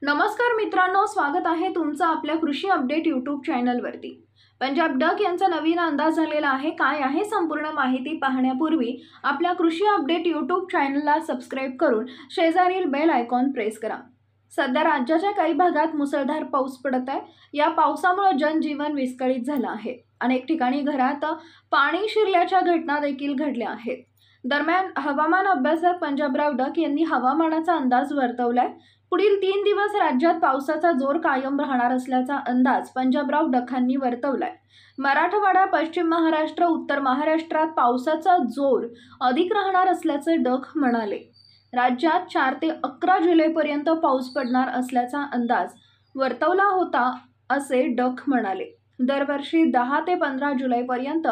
नमस्कार मित्रांनो, स्वागत आहे तुमचं आपल्या कृषी अपडेट यूट्यूब चॅनलवरती। पंजाब डक यांचा नवीन अंदाज झालेला आहे। काय आहे संपूर्ण माहिती पाहण्यापूर्वी आपल्या कृषी अपडेट यूट्यूब चॅनलला सबस्क्राइब करून शेजारील बेल आयकॉन प्रेस करा। सध्या राज्याच्या काही भागात मुसळधार पाऊस पडत आहे। या पावसामुळे जनजीवन विस्कळीत झालं आहे। अनेक ठिकाणी घरात पाणी शिरल्याच्या घटना देखील घडल्या आहेत। दरम्यान हवामान अभ्यासक पंजाबराव डक यांनी हवामानाचा अंदाज वर्तवलाय। पुढील 3 दिवस राज्यात पावसाचा जोर कायम राहणार असल्याचा अंदाज पंजाबराव डकांनी वर्तवलाय। मराठवाडा, पश्चिम महाराष्ट्र, उत्तर महाराष्ट्रात पावसाचा जोर अधिक राहणार असल्याचे डक म्हणाले। राज्यात 4 ते 11 जुलैपर्यंत पाऊस पडणार असल्याचा अंदाज वर्तवला होता असे डक म्हणाले। दरवर्षी 10 ते 15 जुलैपर्यंत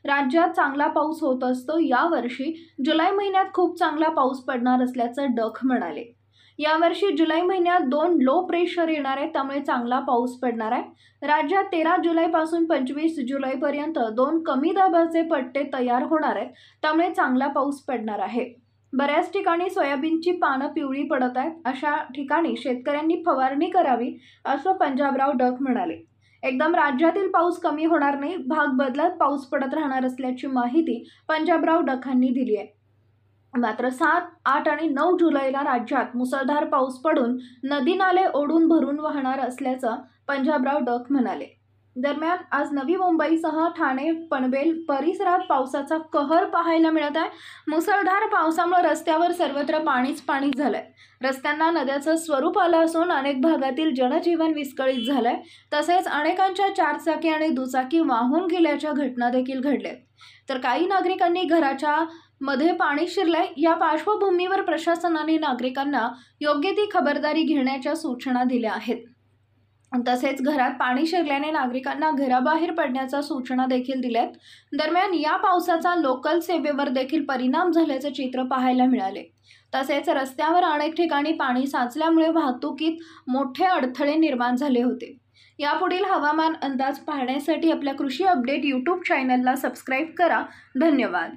राज्यात चांगला पाऊस होत असतो। यावर्षी जुलै महिन्यात खूप चांगला पाऊस पडणार असल्याचे डक म्हणाले। यावर्षी जुलै महिन्यात 2 लो प्रेशर येणार आहे, त्यामुळे चांगला पाऊस पडणार आहे। राज्यात 13 जुलैपासून 25 जुलैपर्यंत 2 कमी दाबाचे पट्टे तयार होणार आहेत, त्यामुळे चांगला पाऊस पडणार आहे। बऱ्याच ठिकाणी सोयाबीनची पानं पिवळी पडत आहेत, अशा ठिकाणी शेतकऱ्यांनी फवारणी करावी असं पंजाबराव डक म्हणाले। एकदम राज्यातील पाऊस कमी होणार नाही, भाग बदलत पाऊस पडत राहणार असल्याची माहिती पंजाबराव डकांनी दिली आहे। मात्र 7, 8 आणि 9 जुलैला राज्यात मुसळधार पाऊस पडून नदी नाले ओढून भरून वाहणार असल्याचं पंजाबराव डक म्हणाले। दरम्यान आज नवी मुंबईसह ठाणे, पनवेल परिसरात पावसाचा कहर पाहायला मिळत आहे। मुसळधार पावसामुळे रस्त्यावर सर्वत्र पाणी झालंय। रस्त्यांना नद्याचं स्वरूप आलं असून अनेक भागातील जनजीवन विस्कळीत झालंय। तसेच अनेकांच्या 4 चाकी आणि दुचाकी वाहून गेल्याच्या घटना देखील घडल्यात। तर काही नागरिकांनी घराच्या मध्ये पाणी शिरलंय। या पार्श्वभूमीवर प्रशासनाने नागरिकांना योग्य ती खबरदारी घेण्याच्या सूचना दिल्या आहेत। तसेच घरात पाणी शिरल्याने नागरिकांना घराबाहेर पडण्याच्या सूचना देखील दिल्यात। दरम्यान या पावसाचा लोकल सेवेवर देखील परिणाम झाल्याचे चित्र पाहायला मिळाले। तसेच रस्त्यावर अनेक ठिकाणी पाणी साचल्यामुळे वाहतुकीत मोठे अडथळे निर्माण झाले होते। यापुढील हवामान अंदाज पाहण्यासाठी आपल्या कृषी अपडेट यूट्यूब चॅनलला सबस्क्राइब करा। धन्यवाद।